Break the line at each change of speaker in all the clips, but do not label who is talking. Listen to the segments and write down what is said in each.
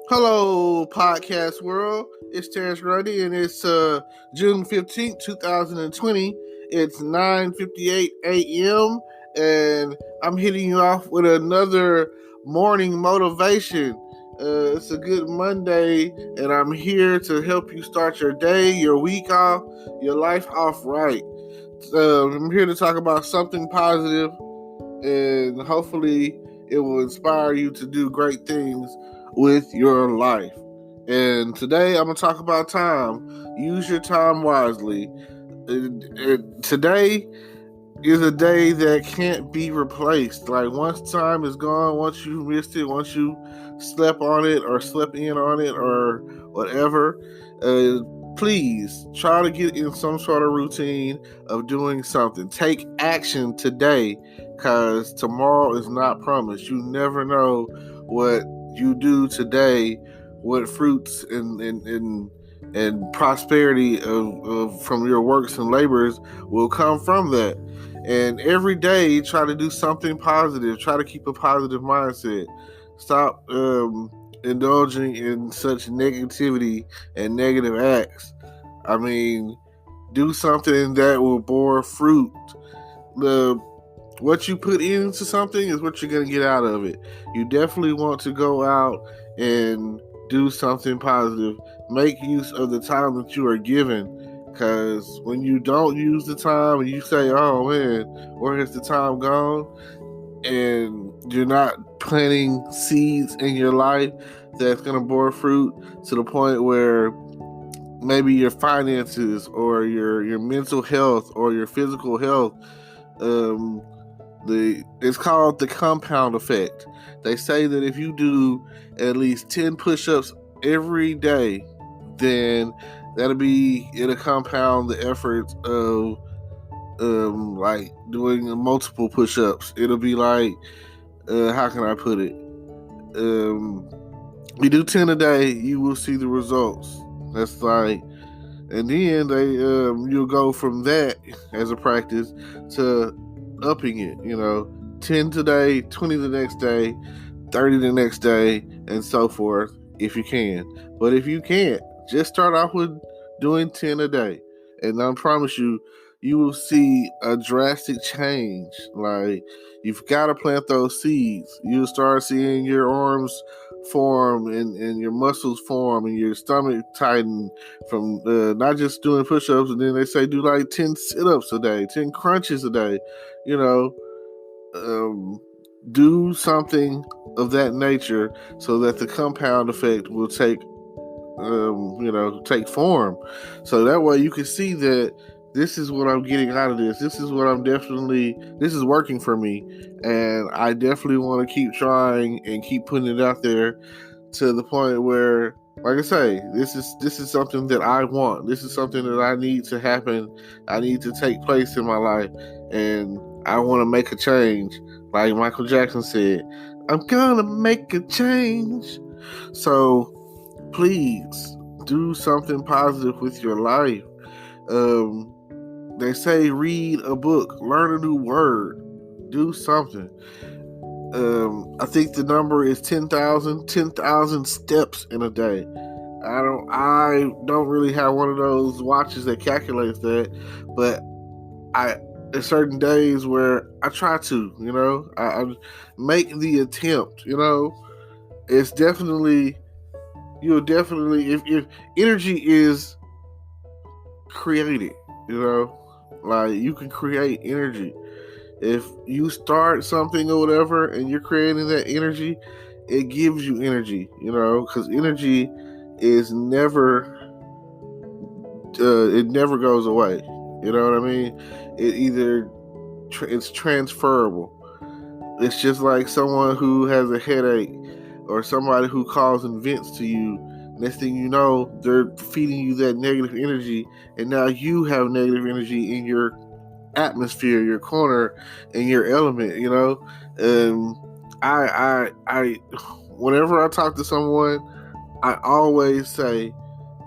Hello, podcast world. It's Terrence Grundy, and it's June 15th, 2020. It's 9:58 a.m., and I'm hitting you off with another morning motivation. It's a good Monday, and I'm here to help you start your day, your week off, your life off right. I'm here to talk about something positive, and hopefully it will inspire you to do great things with your life. And today I'm going to talk about time. Use your time wisely. Today is a day that can't be replaced. Like, once time is gone, once you missed it, once you slept on it or slept in on it or whatever, please try to get in some sort of routine of doing something. Take action today, because tomorrow is not promised. You never know what you do today, what fruits and prosperity of from your works and labors will come from that. And every day, try to do something positive. Try to keep a positive mindset. Stop indulging in such negativity and negative acts. I mean, do something that will bore fruit. What you put into something is what you're going to get out of it. You definitely want to go out and do something positive. Make use of the time that you are given, because when you don't use the time and you say, oh man, where has the time gone? And you're not planting seeds in your life that's going to bore fruit to the point where maybe your finances or your mental health or your physical health, it's called the compound effect. They say that if you do at least 10 push-ups every day, then it'll compound the efforts of like doing multiple push-ups. It'll be like, how can I put it? You do 10 a day, you will see the results. That's like, and then you'll go from that as a practice to upping it. 10 today, 20 the next day, 30 the next day, and so forth, if you can. But if you can't, just start off with doing 10 a day, and I promise you, you will see a drastic change. Like, you've got to plant those seeds. You'll start seeing your arms form and your muscles form and your stomach tighten from not just doing push-ups. And then they say do like 10 sit-ups a day, 10 crunches a day. Do something of that nature so that the compound effect will take form. So that way you can see that this is what I'm getting out of this. This is working for me. And I definitely want to keep trying and keep putting it out there to the point where, like I say, this is something that I want. This is something that I need to happen. I need to take place in my life. And I want to make a change. Like Michael Jackson said, I'm gonna make a change. So please do something positive with your life. They say read a book, learn a new word, do something. I think the number is 10,000 steps in a day. I don't really have one of those watches that calculates that, but there's certain days where I try to, I make the attempt. It's definitely, if energy is created, like, you can create energy. If you start something or whatever and you're creating that energy, it gives you energy, because energy is never, it never goes away. You know what I mean? It's transferable. It's just like someone who has a headache or somebody who calls and vents to you. Next thing you know, they're feeding you that negative energy, and now you have negative energy in your atmosphere, your corner, and your element. I whenever I talk to someone, I always say,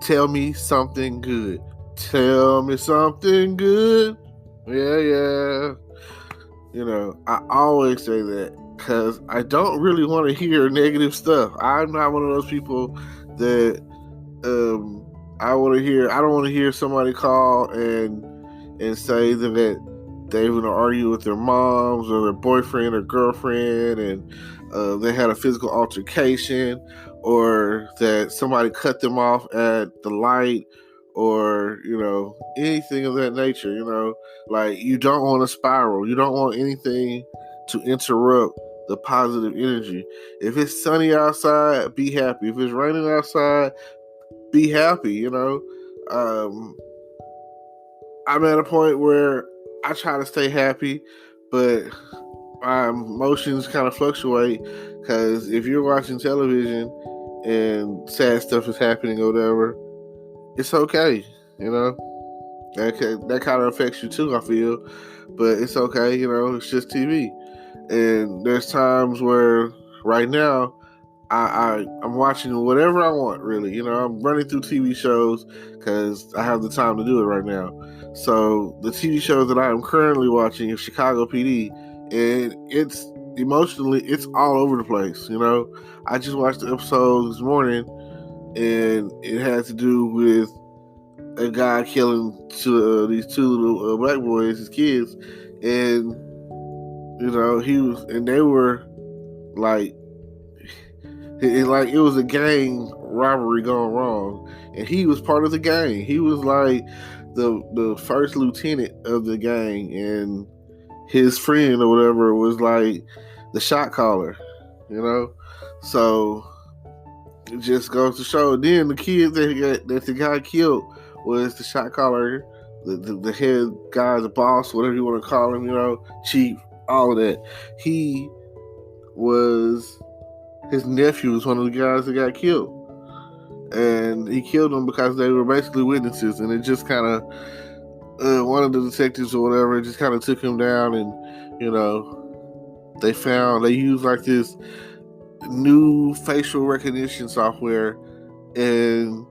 "Tell me something good. Tell me something good." Yeah. I always say that, because I don't really want to hear negative stuff. I'm not one of those people that I want to hear. I don't want to hear somebody call and say that they were going to argue with their moms or their boyfriend or girlfriend, and they had a physical altercation, or that somebody cut them off at the light, or anything of that nature. Like, you don't want to spiral. You don't want anything to interrupt the positive energy. If it's sunny outside, be happy. If it's raining outside, be happy. I'm at a point where I try to stay happy, but my emotions kind of fluctuate, because if you're watching television and sad stuff is happening or whatever, it's okay. That kind of affects you too, I feel, but it's okay. It's just TV. And there's times where right now I'm watching whatever I want, really. I'm running through TV shows because I have the time to do it right now. So the TV show that I am currently watching is Chicago PD, and it's emotionally, it's all over the place. I just watched the episode this morning, and it had to do with a guy killing these two little black boys, his kids, and they were like, it was a gang robbery gone wrong, and he was part of the gang. He was like the first lieutenant of the gang, and his friend or whatever was like the shot caller. So it just goes to show. Then the kid that the guy killed was the shot caller, the head guy, the boss, whatever you want to call him. Chief, all of that. His nephew was one of the guys that got killed. And he killed them because they were basically witnesses. And it just kind of, one of the detectives or whatever, just kind of took him down. And, they used like this new facial recognition software. And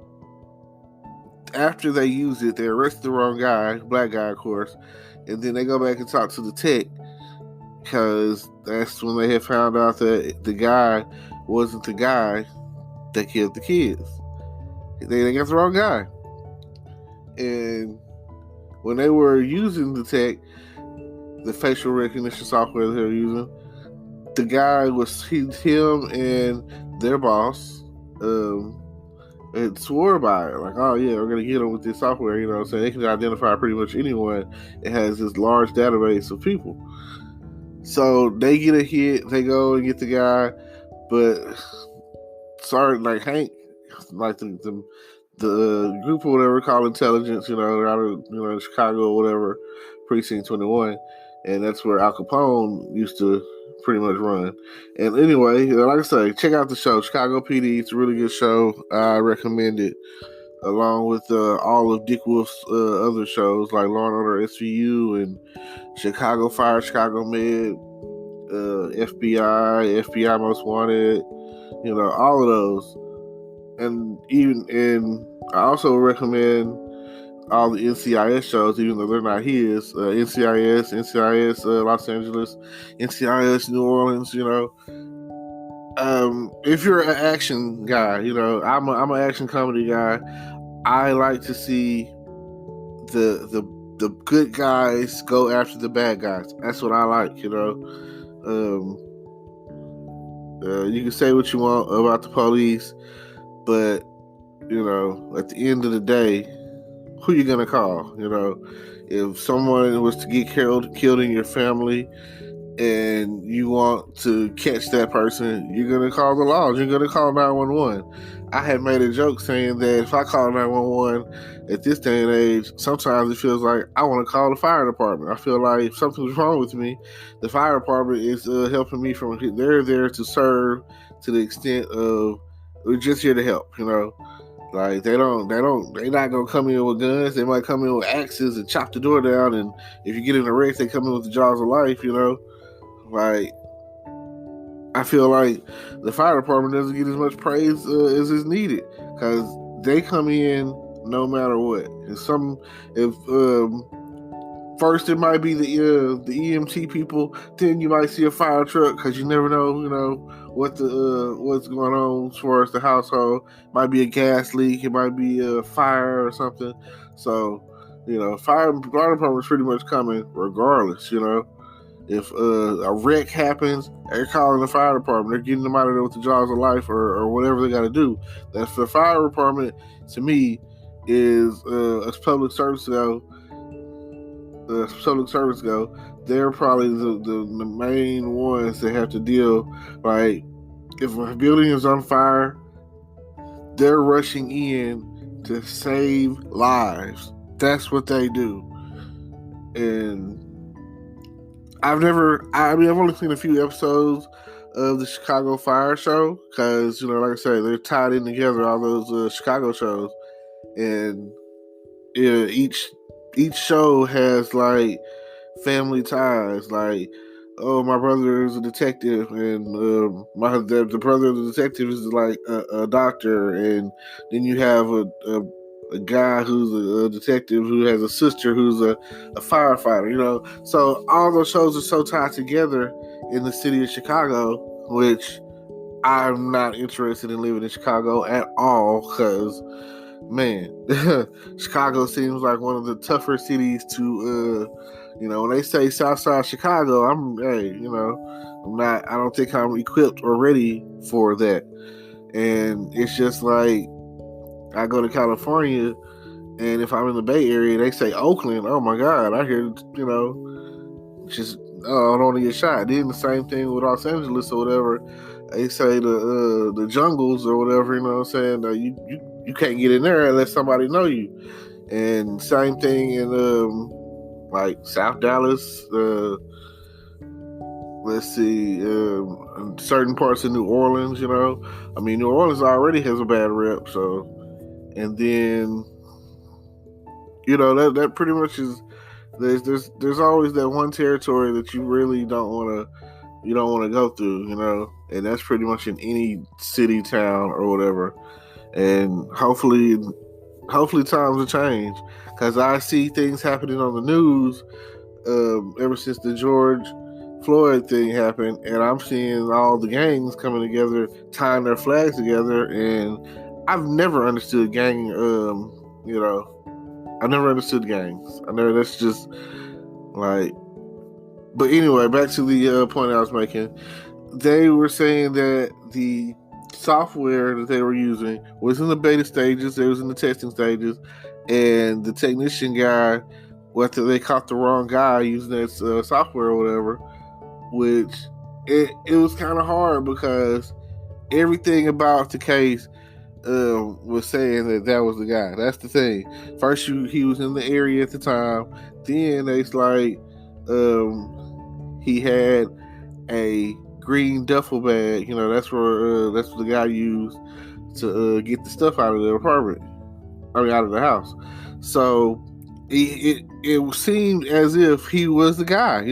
after they used it, they arrested the wrong guy, black guy, of course. And then they go back and talk to the tech, because that's when they had found out that the guy wasn't the guy that killed the kids. They got the wrong guy. And when they were using the tech, the facial recognition software that they were using, the guy was him and their boss and swore by it. Like, oh yeah, we're going to get them with this software, so they can identify pretty much anyone. It has this large database of people. So they get a hit, they go and get the guy, but like Hank, like the group or whatever called intelligence, out of Chicago or whatever, precinct 21, and that's where Al Capone used to pretty much run. And anyway, like I say, check out the show, Chicago PD. It's a really good show. I recommend it, along with all of Dick Wolf's other shows like Law and Order SVU and Chicago Fire, Chicago Med, FBI Most Wanted, all of those. And I also recommend all the NCIS shows, even though they're not his. NCIS Los Angeles, NCIS New Orleans. If you're an action guy, I'm an action comedy guy. I like to see the good guys go after the bad guys. That's what I like. You can say what you want about the police, but at the end of the day, who you gonna call? If someone was to get killed in your family, and you want to catch that person, you're gonna call the laws. You're gonna call 911. I had made a joke saying that if I call 911 at this day and age, sometimes it feels like I want to call the fire department. I feel like if something's wrong with me, the fire department is helping me from. They're there to serve to the extent of we're just here to help. Like they're not gonna come in with guns. They might come in with axes and chop the door down. And if you get in a wreck, they come in with the jaws of life. Like, I feel like the fire department doesn't get as much praise as is needed, because they come in no matter what. If first it might be the EMT people, then you might see a fire truck because you never know, what's going on as far as the household. Might be a gas leak, it might be a fire or something. So, fire department's pretty much coming regardless. If a wreck happens, they're calling the fire department. They're getting them out of there with the jaws of life or whatever they got to do. That's the fire department. To me, is as public service go. They're probably the main ones that have to deal. Like, if a building is on fire, they're rushing in to save lives. That's what they do. And I've only seen a few episodes of the Chicago Fire Show because, like I said, they're tied in together, all those Chicago shows. And each show has like family ties. Like, oh, my brother is a detective, and the brother of the detective is like a doctor, and then you have a guy who's a detective who has a sister who's a firefighter. So all those shows are so tied together in the city of Chicago, which I'm not interested in living in Chicago at all because, man, Chicago seems like one of the tougher cities to, when they say Southside Chicago, I don't think I'm equipped or ready for that. And it's just like, I go to California, and if I'm in the Bay Area, they say Oakland. Oh my God, I hear, just, I don't want to get shot. Then the same thing with Los Angeles or whatever. They say the jungles or whatever, you can't get in there unless somebody know you. And same thing in like South Dallas, let's see, certain parts of New Orleans. New Orleans already has a bad rep, so, and then that pretty much is, there's always that one territory that you really don't want to go through, and that's pretty much in any city, town, or whatever. And hopefully times will change, because I see things happening on the news ever since the George Floyd thing happened, and I'm seeing all the gangs coming together, tying their flags together, and I've never understood gang. I never understood gangs. That's just like. But anyway, back to the point I was making. They were saying that the software that they were using was in the beta stages, it was in the testing stages, and the technician guy, whether they caught the wrong guy using that software or whatever, which it was kind of hard because everything about the case was saying that was the guy. That's the thing. First, he was in the area at the time. Then it's like he had a green duffel bag. That's where that's what the guy used to get the stuff out of the apartment. Out of the house. So it seemed as if he was the guy.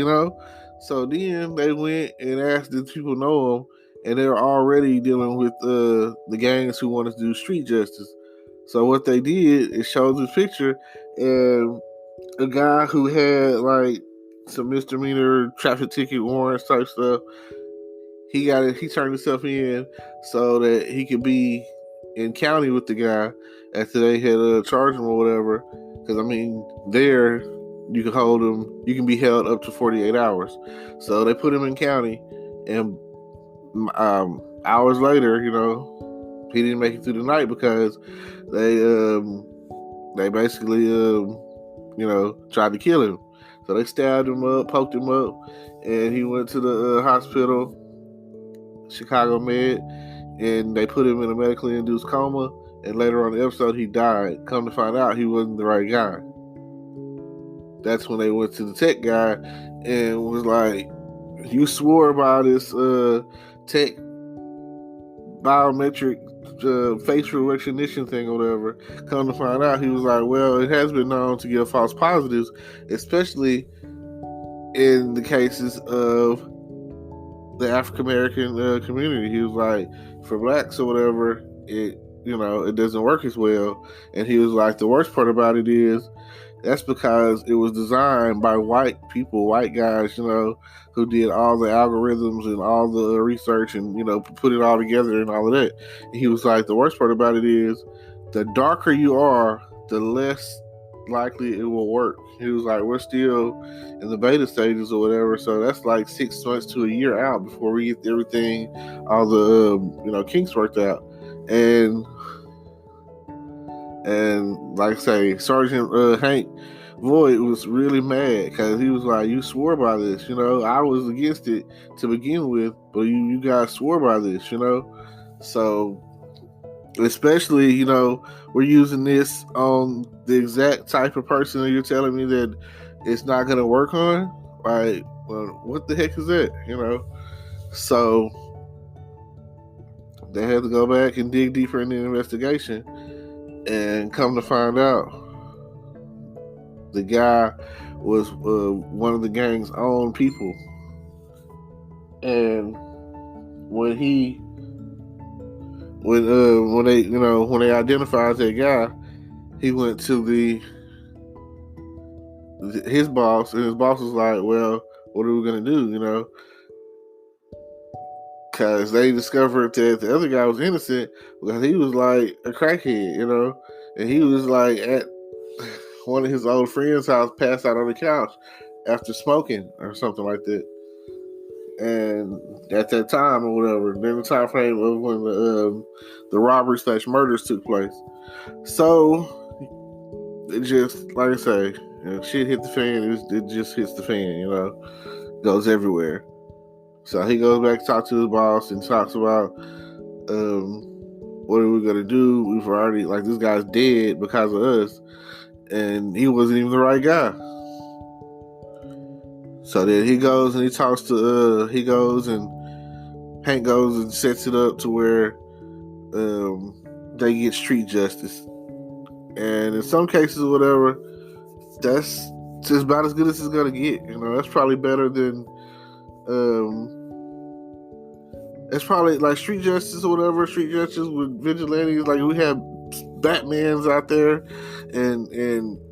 So then they went and asked if people know him, and they were already dealing with the gangs who wanted to do street justice. So what they did is show this picture, and a guy who had like some misdemeanor traffic ticket warrants type stuff, he turned himself in so that he could be in county with the guy after they had charged him or whatever. Because there you can hold him, you can be held up to 48 hours. So they put him in county, and hours later, he didn't make it through the night because they basically tried to kill him. So they stabbed him up, poked him up, and he went to the hospital, Chicago Med, and they put him in a medically induced coma, and later on in the episode he died. Come to find out, he wasn't the right guy. That's when they went to the tech guy and was like, you swore by this tech biometric facial recognition thing or whatever. Come to find out, he was like, well, it has been known to give false positives, especially in the cases of the African American community. He was like, for blacks or whatever, it doesn't work as well. And he was like, the worst part about it is That's because it was designed by white people, white guys, who did all the algorithms and all the research and, put it all together and all of that. And he was like, the worst part about it is the darker you are, the less likely it will work. He was like, we're still in the beta stages or whatever, so that's like 6 months to a year out before we get everything, all the kinks worked out. And like I say, Sergeant Hank Voigt was really mad because he was like, you swore by this, I was against it to begin with, but you guys swore by this, so especially, we're using this on the exact type of person that you're telling me that it's not going to work on. Like, well, what the heck is that? So they had to go back and dig deeper in the investigation, and come to find out, the guy was one of the gang's own people. And when they identified that guy, he went to his boss, and his boss was like, well, what are we gonna do, because they discovered that the other guy was innocent because he was like a crackhead, and he was like at one of his old friends' house, passed out on the couch after smoking or something like that. And at that time or whatever, during the time frame of when the robbery / murders took place. So it just, like I say, shit hit the fan. It just hits the fan, goes everywhere. So he goes back to talk to his boss and talks about what are we gonna do? We've already, like, this guy's dead because of us, and he wasn't even the right guy. So then he goes and he talks to Hank goes and sets it up to where they get street justice. And in some cases or whatever, that's just about as good as it's gonna get. That's probably better than it's probably like street justice or whatever, street justice with vigilantes. Like, we have Batmans out there, and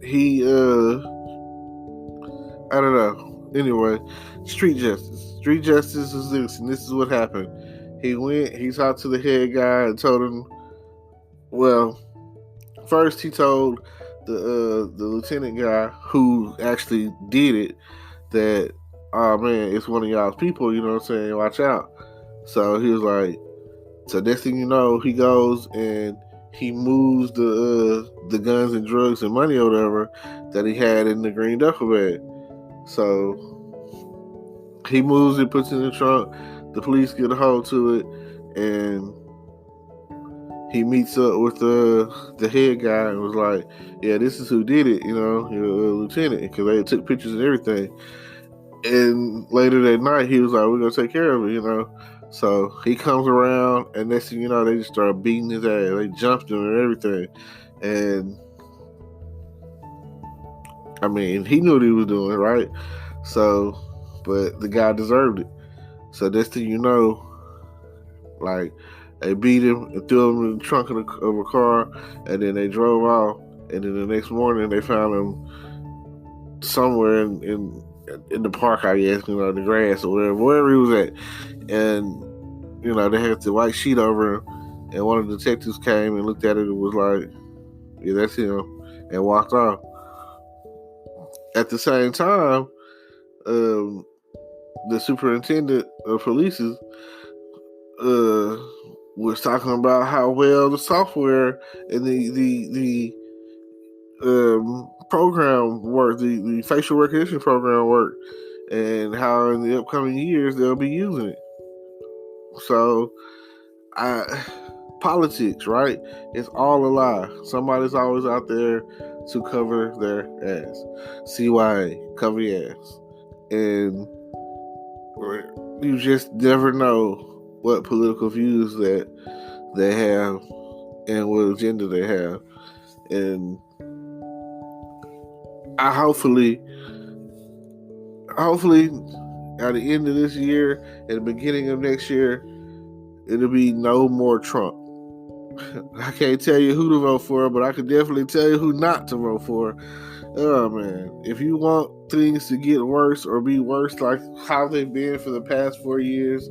he I don't know. Anyway, street justice is this, and this is what happened. He talked to the head guy and told him, well, first he told the lieutenant guy who actually did it that, oh man, it's one of y'all's people, you know what I'm saying, watch out. So he was like, so next thing you know, he goes and he moves the guns and drugs and money or whatever that he had in the green duffel bag. So he moves it, puts it in the trunk. The police get a hold to it, and he meets up with the head guy and was like, yeah, this is who did it, lieutenant, because they took pictures and everything. And later that night, he was like, we're going to take care of it, So he comes around, and next thing you know, they just start beating his ass. They jumped him and everything. And I mean, he knew what he was doing, right? So, but the guy deserved it. So next thing you know, like, they beat him and threw him in the trunk of a car, and then they drove off. And then the next morning, they found him somewhere in the park, I guess, the grass or wherever he was at. And, they had the white sheet over him, and one of the detectives came and looked at it and was like, yeah, that's him, and walked off. At the same time, the superintendent of police was talking about how well the software and the program worked, the facial recognition program worked, and how in the upcoming years they'll be using it. So, politics, right? It's all a lie. Somebody's always out there to cover their ass. CYA, cover your ass. And you just never know what political views that they have and what agenda they have. And hopefully at the end of this year and the beginning of next year, it'll be no more Trump. I can't tell you who to vote for, but I can definitely tell you who not to vote for. Oh man, if you want things to get worse or be worse like how they've been for the past 4 years,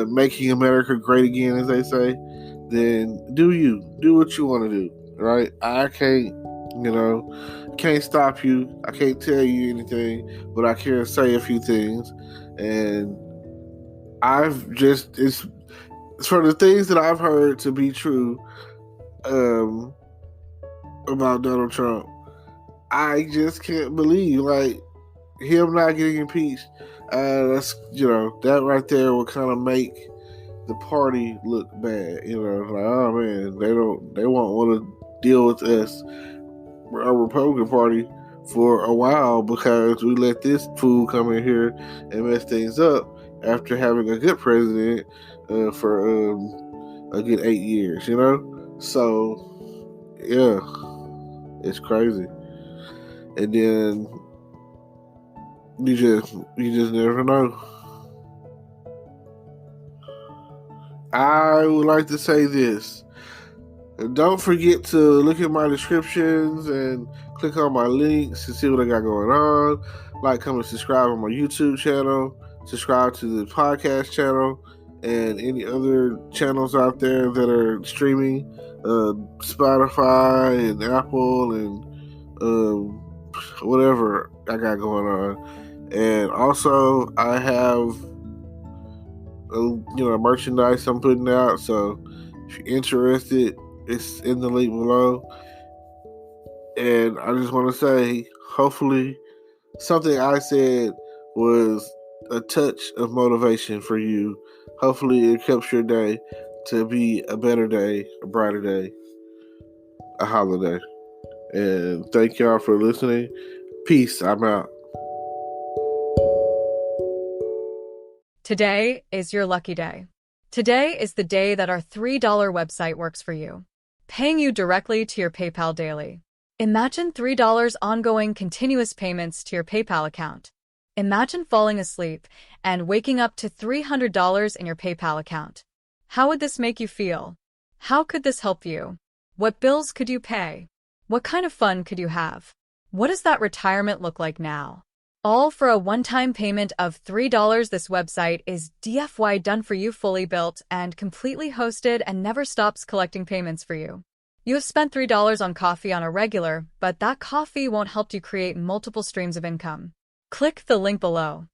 making America great again, as they say, then do what you want to do, right? I can't stop you. I can't tell you anything, but I can say a few things, and it's for the things that I've heard to be true about Donald Trump. I just can't believe him not getting impeached. That right there will kind of make the party look bad. Oh man, they won't want to deal with us, our Republican Party, for a while because we let this fool come in here and mess things up after having a good president for a good 8 years. So yeah, it's crazy. And then you just never know. I would like to say this. Don't forget to look at my descriptions and click on my links to see what I got going on. Like, comment, subscribe on my YouTube channel. Subscribe to the podcast channel and any other channels out there that are streaming. Spotify and Apple and whatever I got going on. And also, I have merchandise I'm putting out. So if you're interested, it's in the link below. And I just want to say, hopefully, something I said was a touch of motivation for you. Hopefully, it helps your day to be a better day, a brighter day, a holiday. And thank y'all for listening. Peace. I'm out.
Today is your lucky day. Today is the day that our $3 website works for you, paying you directly to your PayPal daily. Imagine $3 ongoing continuous payments to your PayPal account. Imagine falling asleep and waking up to $300 in your PayPal account. How would this make you feel? How could this help you? What bills could you pay? What kind of fun could you have? What does that retirement look like now? All for a one-time payment of $3. This website is DFY done for you, fully built and completely hosted, and never stops collecting payments for you. You have spent $3 on coffee on a regular, but that coffee won't help you create multiple streams of income. Click the link below.